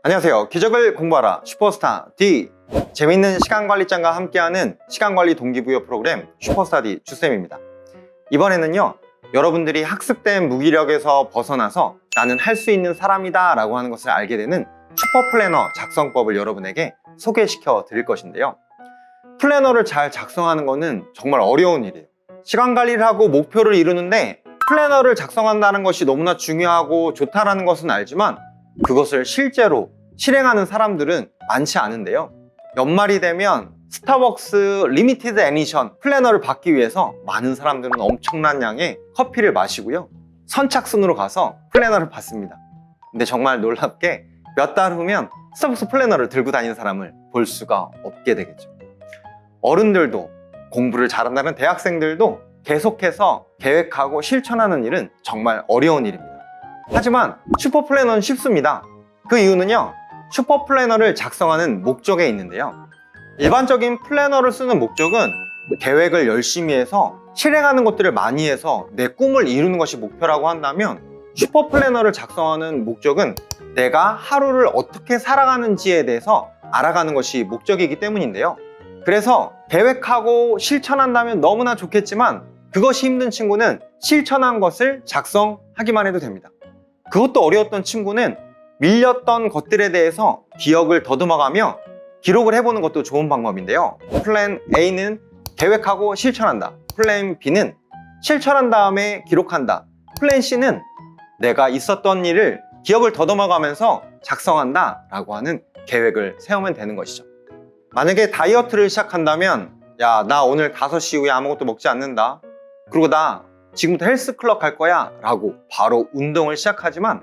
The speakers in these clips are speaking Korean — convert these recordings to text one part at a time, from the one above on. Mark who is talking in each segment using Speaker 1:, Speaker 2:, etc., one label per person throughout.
Speaker 1: 안녕하세요. 기적을 공부하라 슈퍼스타 D. 재밌는 시간관리짱과 함께하는 시간관리 동기부여 프로그램 슈퍼스타 D 주쌤입니다. 이번에는요, 여러분들이 학습된 무기력에서 벗어나서 나는 할 수 있는 사람이다 라고 하는 것을 알게 되는 슈퍼플래너 작성법을 여러분에게 소개시켜 드릴 것인데요. 플래너를 잘 작성하는 것은 정말 어려운 일이에요. 시간관리를 하고 목표를 이루는데 플래너를 작성한다는 것이 너무나 중요하고 좋다라는 것은 알지만 그것을 실제로 실행하는 사람들은 많지 않은데요. 연말이 되면 스타벅스 리미티드 에디션 플래너를 받기 위해서 많은 사람들은 엄청난 양의 커피를 마시고요, 선착순으로 가서 플래너를 받습니다. 근데 정말 놀랍게 몇 달 후면 스타벅스 플래너를 들고 다니는 사람을 볼 수가 없게 되겠죠. 어른들도, 공부를 잘한다는 대학생들도 계속해서 계획하고 실천하는 일은 정말 어려운 일입니다. 하지만 슈퍼플래너는 쉽습니다. 그 이유는요, 슈퍼플래너를 작성하는 목적에 있는데요. 일반적인 플래너를 쓰는 목적은 계획을 열심히 해서 실행하는 것들을 많이 해서 내 꿈을 이루는 것이 목표라고 한다면, 슈퍼플래너를 작성하는 목적은 내가 하루를 어떻게 살아가는지에 대해서 알아가는 것이 목적이기 때문인데요. 그래서 계획하고 실천한다면 너무나 좋겠지만 그것이 힘든 친구는 실천한 것을 작성하기만 해도 됩니다. 그것도 어려웠던 친구는 밀렸던 것들에 대해서 기억을 더듬어가며 기록을 해보는 것도 좋은 방법인데요. 플랜 A는 계획하고 실천한다. 플랜 B는 실천한 다음에 기록한다. 플랜 C는 내가 있었던 일을 기억을 더듬어가면서 작성한다 라고 하는 계획을 세우면 되는 것이죠. 만약에 다이어트를 시작한다면, 야, 나 오늘 5시 이후에 아무것도 먹지 않는다, 그리고 나 지금부터 헬스클럽 갈 거야 라고 바로 운동을 시작하지만,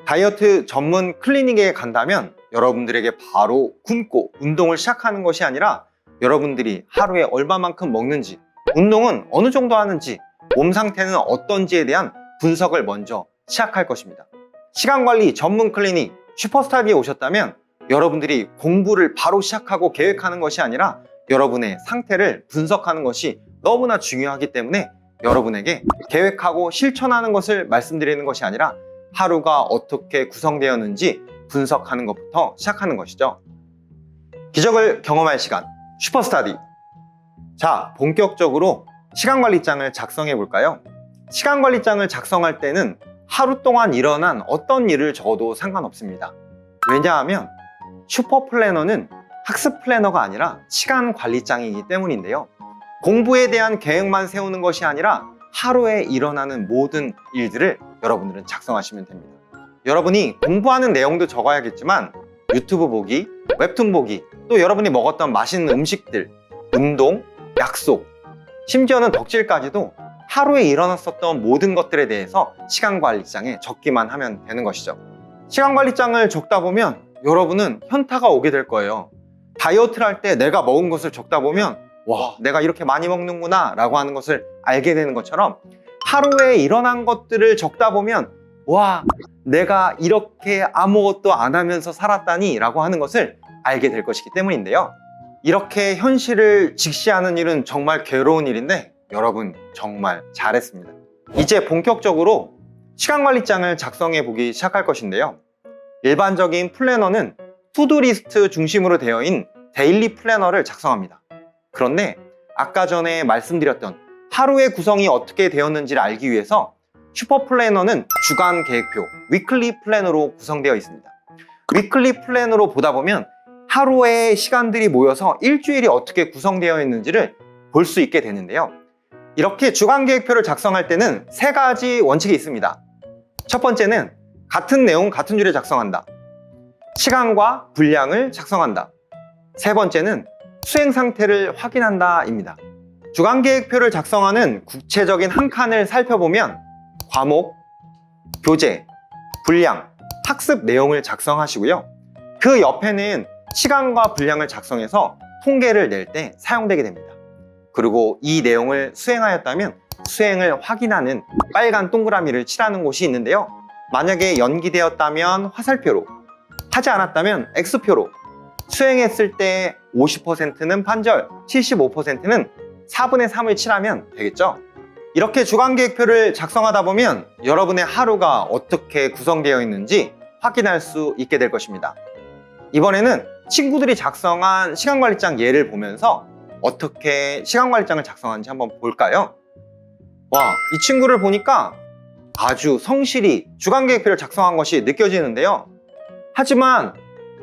Speaker 1: 다이어트 전문 클리닉에 간다면 여러분들에게 바로 굶고 운동을 시작하는 것이 아니라 여러분들이 하루에 얼마만큼 먹는지, 운동은 어느 정도 하는지, 몸 상태는 어떤지에 대한 분석을 먼저 시작할 것입니다. 시간관리 전문 클리닉 슈퍼스타디에 오셨다면 여러분들이 공부를 바로 시작하고 계획하는 것이 아니라 여러분의 상태를 분석하는 것이 너무나 중요하기 때문에 여러분에게 계획하고 실천하는 것을 말씀드리는 것이 아니라 하루가 어떻게 구성되었는지 분석하는 것부터 시작하는 것이죠. 기적을 경험할 시간 슈퍼스타디. 자, 본격적으로 시간관리장을 작성해 볼까요? 시간관리장을 작성할 때는 하루 동안 일어난 어떤 일을 적어도 상관없습니다. 왜냐하면 슈퍼플래너는 학습 플래너가 아니라 시간관리장이기 때문인데요. 공부에 대한 계획만 세우는 것이 아니라 하루에 일어나는 모든 일들을 여러분들은 작성하시면 됩니다. 여러분이 공부하는 내용도 적어야겠지만 유튜브 보기, 웹툰 보기, 또 여러분이 먹었던 맛있는 음식들, 운동, 약속, 심지어는 덕질까지도 하루에 일어났었던 모든 것들에 대해서 시간관리장에 적기만 하면 되는 것이죠. 시간관리장을 적다 보면 여러분은 현타가 오게 될 거예요. 다이어트를 할 때 내가 먹은 것을 적다 보면, 와, 내가 이렇게 많이 먹는구나 라고 하는 것을 알게 되는 것처럼 하루에 일어난 것들을 적다 보면, 와, 내가 이렇게 아무것도 안 하면서 살았다니 라고 하는 것을 알게 될 것이기 때문인데요. 이렇게 현실을 직시하는 일은 정말 괴로운 일인데 여러분 정말 잘했습니다. 이제 본격적으로 시간관리장을 작성해 보기 시작할 것인데요. 일반적인 플래너는 투두리스트 중심으로 되어 있는 데일리 플래너를 작성합니다. 그런데 아까 전에 말씀드렸던 하루의 구성이 어떻게 되었는지를 알기 위해서 슈퍼플래너는 주간 계획표, 위클리 플래너로 구성되어 있습니다. 위클리 플래너로 보다 보면 하루의 시간들이 모여서 일주일이 어떻게 구성되어 있는지를 볼 수 있게 되는데요. 이렇게 주간 계획표를 작성할 때는 3가지 원칙이 있습니다. 첫 번째는 같은 내용, 같은 줄에 작성한다. 시간과 분량을 작성한다. 세 번째는 수행 상태를 확인한다 입니다. 주간 계획표를 작성하는 구체적인 한 칸을 살펴보면 과목, 교재, 분량, 학습 내용을 작성하시고요. 그 옆에는 시간과 분량을 작성해서 통계를 낼 때 사용되게 됩니다. 그리고 이 내용을 수행하였다면 수행을 확인하는 빨간 동그라미를 칠하는 곳이 있는데요. 만약에 연기되었다면 화살표로, 하지 않았다면 X표로, 수행했을 때 50%는 판절, 75%는 4분의 3을 칠하면 되겠죠. 이렇게 주간계획표를 작성하다 보면 여러분의 하루가 어떻게 구성되어 있는지 확인할 수 있게 될 것입니다. 이번에는 친구들이 작성한 시간관리장 예를 보면서 어떻게 시간관리장을 작성하는지 한번 볼까요? 와, 이 친구를 보니까 아주 성실히 주간계획표를 작성한 것이 느껴지는데요. 하지만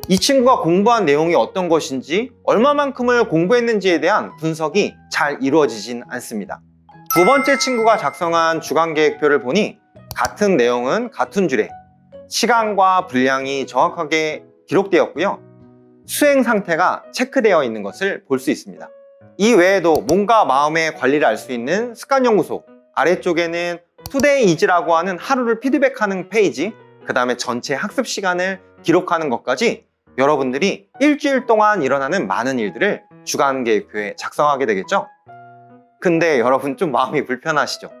Speaker 1: 이 친구가 공부한 내용이 어떤 것인지, 얼마만큼을 공부했는지에 대한 분석이 잘 이루어지진 않습니다. 두 번째 친구가 작성한 주간계획표를 보니 같은 내용은 같은 줄에 시간과 분량이 정확하게 기록되었고요. 수행 상태가 체크되어 있는 것을 볼 수 있습니다. 이 외에도 몸과 마음의 관리를 알 수 있는 습관연구소, 아래쪽에는 투데이 이즈라고 하는 하루를 피드백하는 페이지, 그 다음에 전체 학습 시간을 기록하는 것까지 여러분들이 일주일 동안 일어나는 많은 일들을 주간계획표에 작성하게 되겠죠? 근데 여러분 좀 마음이 불편하시죠?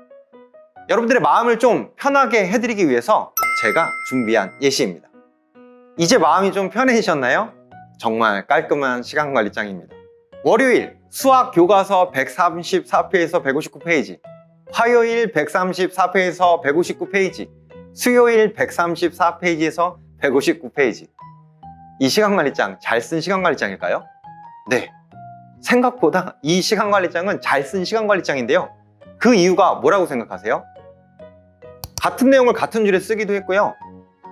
Speaker 1: 여러분들의 마음을 좀 편하게 해드리기 위해서 제가 준비한 예시입니다. 이제 마음이 좀 편해지셨나요? 정말 깔끔한 시간관리장입니다. 월요일 수학 교과서 134페이지에서 159페이지, 화요일 134페이지에서 159페이지, 수요일 134페이지에서 159페이지. 이 시간관리장 잘 쓴 시간관리장일까요? 네, 생각보다 이 시간관리장은 잘 쓴 시간관리장인데요. 그 이유가 뭐라고 생각하세요? 같은 내용을 같은 줄에 쓰기도 했고요,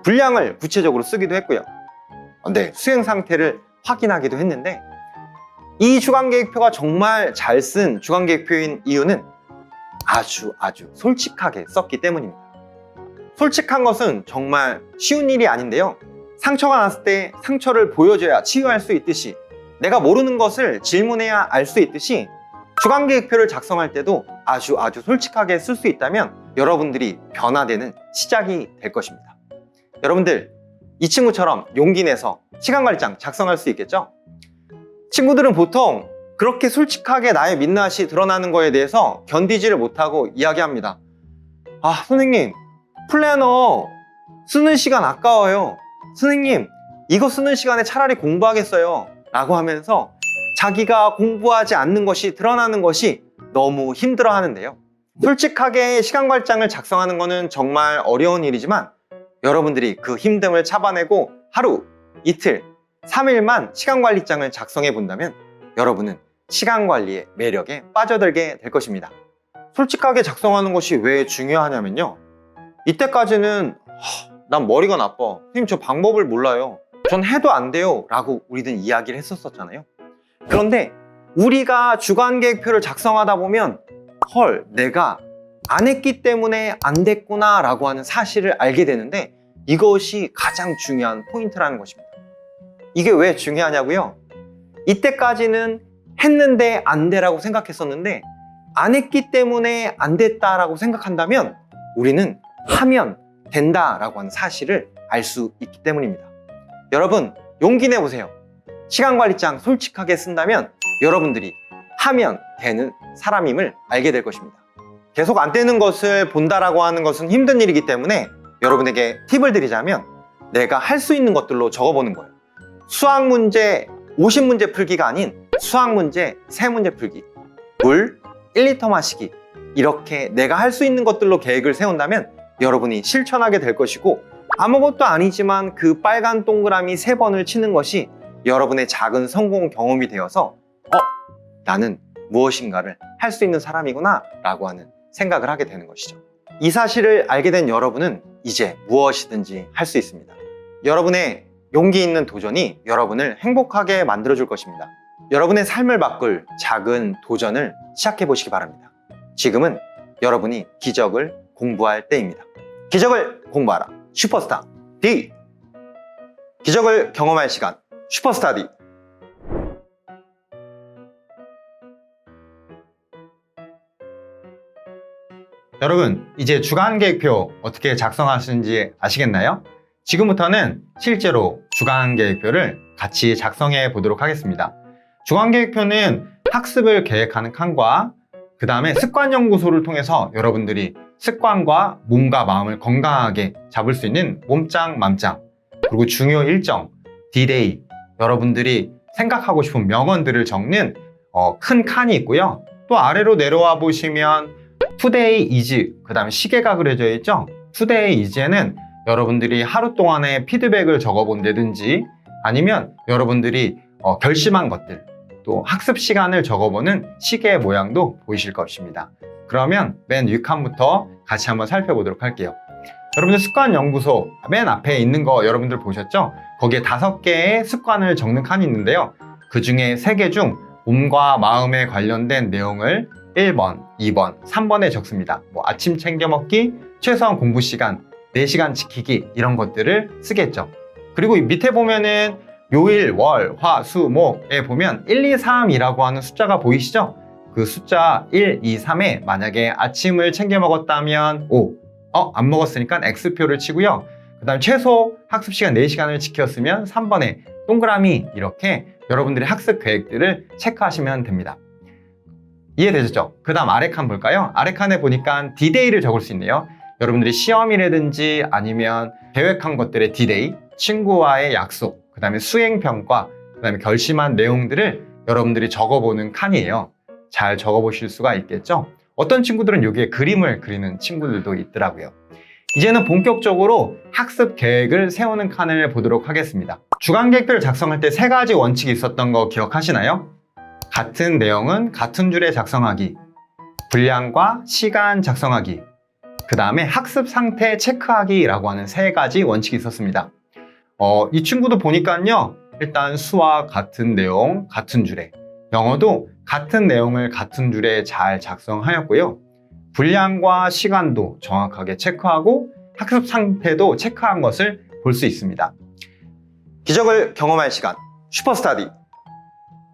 Speaker 1: 분량을 구체적으로 쓰기도 했고요, 네, 수행 상태를 확인하기도 했는데, 이 주간계획표가 정말 잘 쓴 주간계획표인 이유는 아주 솔직하게 썼기 때문입니다. 솔직한 것은 정말 쉬운 일이 아닌데요, 상처가 났을 때 상처를 보여줘야 치유할 수 있듯이, 내가 모르는 것을 질문해야 알 수 있듯이, 주간계획표를 작성할 때도 아주 솔직하게 쓸 수 있다면 여러분들이 변화되는 시작이 될 것입니다. 여러분들, 이 친구처럼 용기 내서 시간관리장 작성할 수 있겠죠? 친구들은 보통 그렇게 솔직하게 나의 민낯이 드러나는 거에 대해서 견디지를 못하고 이야기합니다. 아, 선생님, 플래너 쓰는 시간 아까워요. 선생님, 이거 쓰는 시간에 차라리 공부하겠어요. 라고 하면서 자기가 공부하지 않는 것이 드러나는 것이 너무 힘들어 하는데요. 솔직하게 시간관리장을 작성하는 것은 정말 어려운 일이지만 여러분들이 그 힘듦을 잡아내고 하루, 이틀, 3일만 시간관리장을 작성해 본다면 여러분은 시간관리의 매력에 빠져들게 될 것입니다. 솔직하게 작성하는 것이 왜 중요하냐면요, 이때까지는 난 머리가 나빠, 선생님 저 방법을 몰라요, 전 해도 안 돼요 라고 우리는 이야기를 했었잖아요. 그런데 우리가 주간계획표를 작성하다 보면 헐, 내가 안 했기 때문에 안 됐구나 라고 하는 사실을 알게 되는데, 이것이 가장 중요한 포인트라는 것입니다. 이게 왜 중요하냐고요? 이때까지는 했는데 안 돼라고 생각했었는데 안 했기 때문에 안 됐다라고 생각한다면 우리는 하면 된다라고 하는 사실을 알 수 있기 때문입니다. 여러분, 용기 내보세요. 시간관리장 솔직하게 쓴다면 여러분들이 하면 되는 사람임을 알게 될 것입니다. 계속 안 되는 것을 본다라고 하는 것은 힘든 일이기 때문에 여러분에게 팁을 드리자면 내가 할 수 있는 것들로 적어보는 거예요. 수학 문제 50문제 풀기가 아닌 수학 문제 3문제 풀기, 물 1리터 마시기, 이렇게 내가 할 수 있는 것들로 계획을 세운다면 여러분이 실천하게 될 것이고, 아무것도 아니지만 그 빨간 동그라미 3번을 치는 것이 여러분의 작은 성공 경험이 되어서 나는 무엇인가를 할 수 있는 사람이구나 라고 하는 생각을 하게 되는 것이죠. 이 사실을 알게 된 여러분은 이제 무엇이든지 할 수 있습니다. 여러분의 용기 있는 도전이 여러분을 행복하게 만들어줄 것입니다. 여러분의 삶을 바꿀 작은 도전을 시작해 보시기 바랍니다. 지금은 여러분이 기적을 공부할 때입니다. 기적을 공부하라. 슈퍼스타 D. 기적을 경험할 시간 슈퍼스타 D. 여러분, 이제 주간계획표 어떻게 작성하시는지 아시겠나요? 지금부터는 실제로 주간계획표를 같이 작성해 보도록 하겠습니다. 주간계획표는 학습을 계획하는 칸과 그 다음에 습관연구소를 통해서 여러분들이 습관과 몸과 마음을 건강하게 잡을 수 있는 몸짱, 맘짱, 그리고 중요 일정, D-Day, 여러분들이 생각하고 싶은 명언들을 적는 큰 칸이 있고요. 또 아래로 내려와 보시면 투데이 이즈, 그 다음에 시계가 그려져 있죠? 투데이 이즈에는 여러분들이 하루 동안의 피드백을 적어본다든지 아니면 여러분들이 결심한 것들, 또 학습 시간을 적어보는 시계 모양도 보이실 것입니다. 그러면 맨 윗칸부터 같이 한번 살펴보도록 할게요. 여러분들 습관연구소 맨 앞에 있는 거 여러분들 보셨죠? 거기에 5개의 습관을 적는 칸이 있는데요. 그 중에 3개 중 몸과 마음에 관련된 내용을 1번, 2번, 3번에 적습니다. 아침 챙겨 먹기, 최소한 공부 시간, 4시간 지키기 이런 것들을 쓰겠죠. 그리고 밑에 보면은 요일, 월, 화, 수, 목에 보면 1, 2, 3이라고 하는 숫자가 보이시죠? 그 숫자 1, 2, 3에 만약에 아침을 챙겨 먹었다면 5, 안 먹었으니까 X표를 치고요. 그 다음 최소 학습시간 4시간을 지켰으면 3번에 동그라미 이렇게 여러분들의 학습 계획들을 체크하시면 됩니다. 이해되셨죠? 그 다음 아래 칸 볼까요? 아래 칸에 보니까 D-Day를 적을 수 있네요. 여러분들이 시험이라든지 아니면 계획한 것들의 D-Day, 친구와의 약속, 그 다음에 수행평가, 그 다음에 결심한 내용들을 여러분들이 적어보는 칸이에요. 잘 적어보실 수가 있겠죠? 어떤 친구들은 여기에 그림을 그리는 친구들도 있더라고요. 이제는 본격적으로 학습 계획을 세우는 칸을 보도록 하겠습니다. 주간 계획표를 작성할 때 3가지 원칙이 있었던 거 기억하시나요? 같은 내용은 같은 줄에 작성하기, 분량과 시간 작성하기, 그 다음에 학습 상태 체크하기라고 하는 3가지 원칙이 있었습니다. 이 친구도 보니까요, 일단 수학 같은 내용, 같은 줄에, 영어도 같은 내용을 같은 줄에 잘 작성하였고요. 분량과 시간도 정확하게 체크하고 학습 상태도 체크한 것을 볼 수 있습니다. 기적을 경험할 시간, 슈퍼스타디.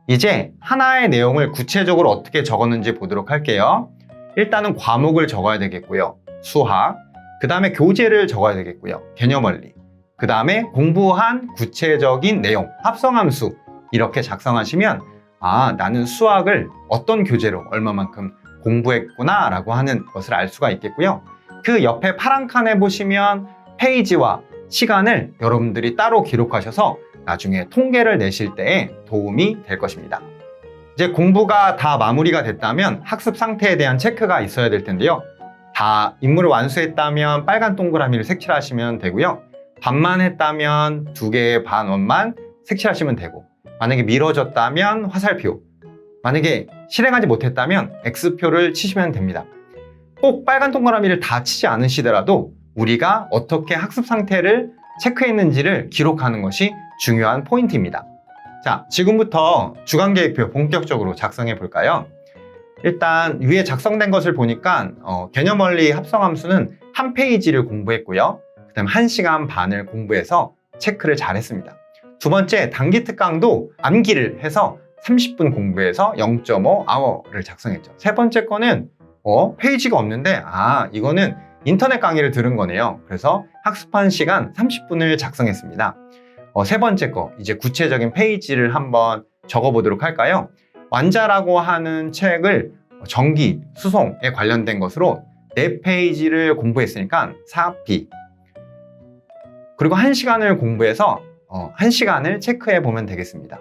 Speaker 1: 이제 하나의 내용을 구체적으로 어떻게 적었는지 보도록 할게요. 일단은 과목을 적어야 되겠고요. 수학, 그 다음에 교재를 적어야 되겠고요. 개념원리, 그 다음에 공부한 구체적인 내용, 합성함수 이렇게 작성하시면 나는 수학을 어떤 교재로 얼마만큼 공부했구나 라고 하는 것을 알 수가 있겠고요. 그 옆에 파란 칸에 보시면 페이지와 시간을 여러분들이 따로 기록하셔서 나중에 통계를 내실 때에 도움이 될 것입니다. 이제 공부가 다 마무리가 됐다면 학습 상태에 대한 체크가 있어야 될 텐데요. 다 임무를 완수했다면 빨간 동그라미를 색칠하시면 되고요. 반만 했다면 2개의 반 원만 색칠하시면 되고, 만약에 미뤄졌다면 화살표, 만약에 실행하지 못했다면 X표를 치시면 됩니다. 꼭 빨간 동그라미를 다 치지 않으시더라도 우리가 어떻게 학습 상태를 체크했는지를 기록하는 것이 중요한 포인트입니다. 자, 지금부터 주간계획표 본격적으로 작성해 볼까요? 일단 위에 작성된 것을 보니까 개념원리 합성함수는 한 페이지를 공부했고요. 그 다음 1시간 반을 공부해서 체크를 잘 했습니다. 두 번째, 단기 특강도 암기를 해서 30분 공부해서 0.5hour를 작성했죠. 세 번째 거는 페이지가 없는데 이거는 인터넷 강의를 들은 거네요. 그래서 학습한 시간 30분을 작성했습니다. 세 번째 거, 이제 구체적인 페이지를 한번 적어보도록 할까요? 완자라고 하는 책을 전기, 수송에 관련된 것으로 4페이지를 공부했으니까 4P. 그리고 1시간을 공부해서 1시간을 체크해 보면 되겠습니다.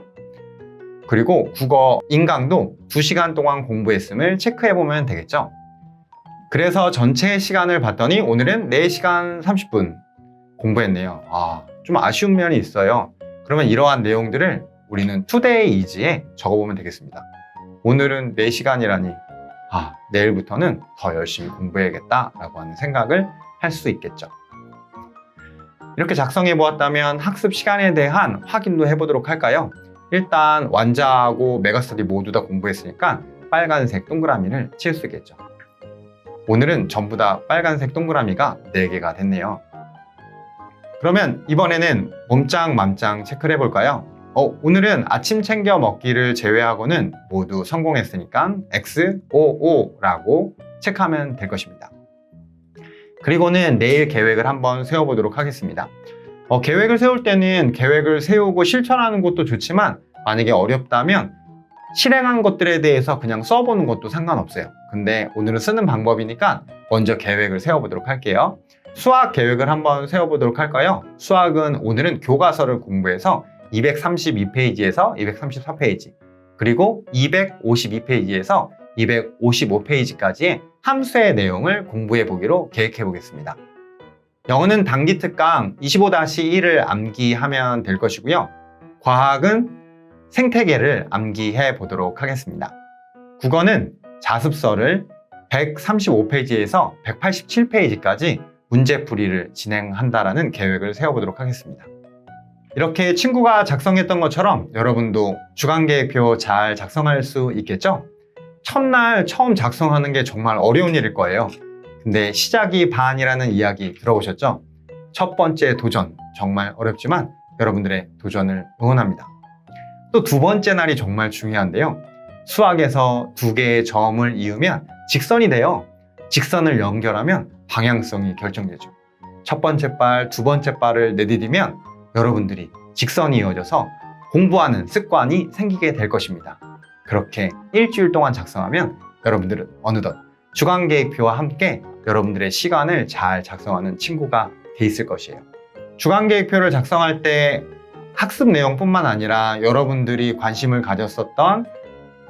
Speaker 1: 그리고 국어, 인강도 2시간 동안 공부했음을 체크해 보면 되겠죠. 그래서 전체 시간을 봤더니 오늘은 4시간 30분 공부했네요. 좀 아쉬운 면이 있어요. 그러면 이러한 내용들을 우리는 투데이 이지에 적어보면 되겠습니다. 오늘은 4시간이라니 내일부터는 더 열심히 공부해야겠다라고 하는 생각을 할 수 있겠죠. 이렇게 작성해 보았다면 학습 시간에 대한 확인도 해보도록 할까요? 일단 완자하고 메가스터디 모두 다 공부했으니까 빨간색 동그라미를 칠 수 있겠죠. 오늘은 전부 다 빨간색 동그라미가 4개가 됐네요. 그러면 이번에는 몸짱 맘짱 체크를 해볼까요? 오늘은 아침 챙겨 먹기를 제외하고는 모두 성공했으니까 XOO라고 체크하면 될 것입니다. 그리고는 내일 계획을 한번 세워보도록 하겠습니다. 계획을 세울 때는 계획을 세우고 실천하는 것도 좋지만 만약에 어렵다면 실행한 것들에 대해서 그냥 써보는 것도 상관없어요. 근데 오늘은 쓰는 방법이니까 먼저 계획을 세워보도록 할게요. 수학 계획을 한번 세워보도록 할까요? 수학은 오늘은 교과서를 공부해서 232페이지에서 234페이지, 그리고 252페이지에서 255페이지까지의 함수의 내용을 공부해 보기로 계획해 보겠습니다. 영어는 단기 특강 25-1을 암기하면 될 것이고요. 과학은 생태계를 암기해 보도록 하겠습니다. 국어는 자습서를 135페이지에서 187페이지까지 문제풀이를 진행한다라는 계획을 세워보도록 하겠습니다. 이렇게 친구가 작성했던 것처럼 여러분도 주간계획표 잘 작성할 수 있겠죠? 첫날 처음 작성하는 게 정말 어려운 일일 거예요. 근데 시작이 반이라는 이야기 들어보셨죠? 첫 번째 도전, 정말 어렵지만 여러분들의 도전을 응원합니다. 또 두 번째 날이 정말 중요한데요. 수학에서 두 개의 점을 이으면 직선이 돼요. 직선을 연결하면 방향성이 결정되죠. 첫 번째 발, 두 번째 발을 내디디면 여러분들이 직선이 이어져서 공부하는 습관이 생기게 될 것입니다. 그렇게 일주일 동안 작성하면 여러분들은 어느덧 주간계획표와 함께 여러분들의 시간을 잘 작성하는 친구가 돼 있을 것이에요. 주간계획표를 작성할 때 학습 내용뿐만 아니라 여러분들이 관심을 가졌었던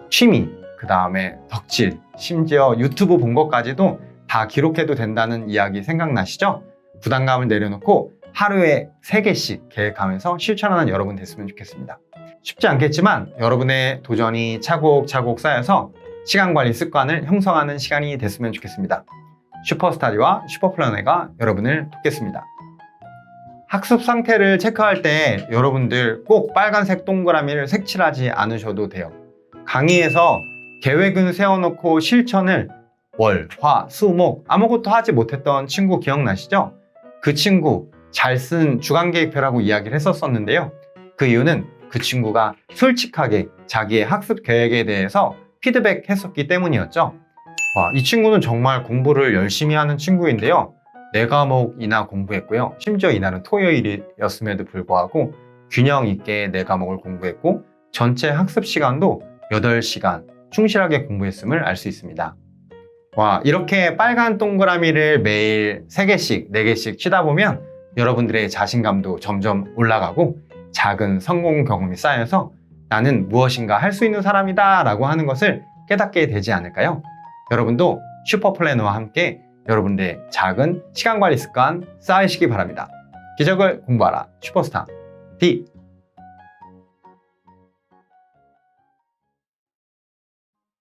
Speaker 1: 취미, 그 다음에 덕질, 심지어 유튜브 본 것까지도 다 기록해도 된다는 이야기 생각나시죠? 부담감을 내려놓고 하루에 3개씩 계획하면서 실천하는 여러분 됐으면 좋겠습니다. 쉽지 않겠지만 여러분의 도전이 차곡차곡 쌓여서 시간관리 습관을 형성하는 시간이 됐으면 좋겠습니다. 슈퍼스타디와 슈퍼플래너가 여러분을 돕겠습니다. 학습 상태를 체크할 때 여러분들 꼭 빨간색 동그라미를 색칠하지 않으셔도 돼요. 강의에서 계획은 세워놓고 실천을 월, 화, 수, 목 아무것도 하지 못했던 친구 기억나시죠? 그 친구 잘 쓴 주간계획표라고 이야기를 했었는데요. 그 이유는 그 친구가 솔직하게 자기의 학습 계획에 대해서 피드백했었기 때문이었죠. 이 친구는 정말 공부를 열심히 하는 친구인데요. 4과목이나 공부했고요. 심지어 이날은 토요일이었음에도 불구하고 균형 있게 4과목을 공부했고 전체 학습 시간도 8시간 충실하게 공부했음을 알 수 있습니다. 이렇게 빨간 동그라미를 매일 3개씩, 4개씩 치다 보면 여러분들의 자신감도 점점 올라가고 작은 성공 경험이 쌓여서 나는 무엇인가 할 수 있는 사람이다 라고 하는 것을 깨닫게 되지 않을까요? 여러분도 슈퍼플래너와 함께 여러분들의 작은 시간관리 습관 쌓으시기 바랍니다. 기적을 공부하라 슈퍼스타 D